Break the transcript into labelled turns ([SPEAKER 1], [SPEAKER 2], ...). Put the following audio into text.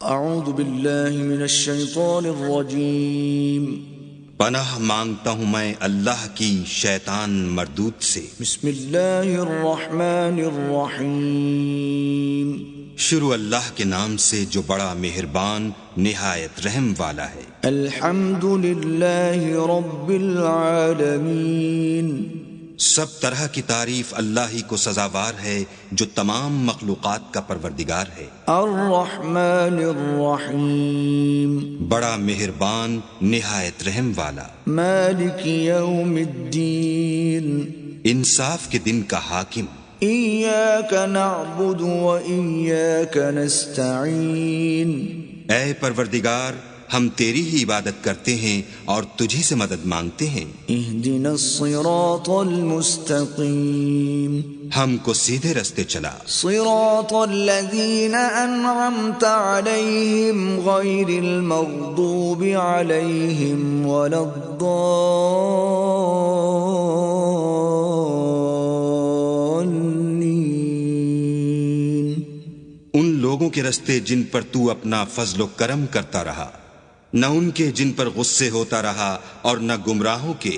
[SPEAKER 1] اعوذ باللہ من الشیطان الرجیم
[SPEAKER 2] پناہ مانگتا ہوں میں اللہ کی شیطان مردود سے۔
[SPEAKER 1] بسم اللہ الرحمن الرحیم
[SPEAKER 2] شروع اللہ کے نام سے جو بڑا مہربان نہایت رحم والا ہے۔
[SPEAKER 1] الحمد للہ رب العالمین،
[SPEAKER 2] سب طرح کی تعریف اللہ ہی کو سزاوار ہے جو تمام مخلوقات کا پروردگار ہے۔
[SPEAKER 1] الرحمن الرحیم
[SPEAKER 2] بڑا مہربان نہایت رحم والا۔
[SPEAKER 1] مالک یوم الدین
[SPEAKER 2] انصاف کے دن کا حاکم۔
[SPEAKER 1] ایاک نعبد و ایاک نستعین،
[SPEAKER 2] اے پروردگار ہم تیری ہی عبادت کرتے ہیں اور تجھی سے مدد مانگتے ہیں۔
[SPEAKER 1] اہدنا الصراط المستقیم،
[SPEAKER 2] ہم کو سیدھے رستے چلا۔
[SPEAKER 1] صراط الذین انعمت علیہم غیر المغضوب علیہم ولا الضالین،
[SPEAKER 2] ان لوگوں کے رستے جن پر تو اپنا فضل و کرم کرتا رہا، نہ ان کے جن پر غصے ہوتا رہا اور نہ گمراہوں کے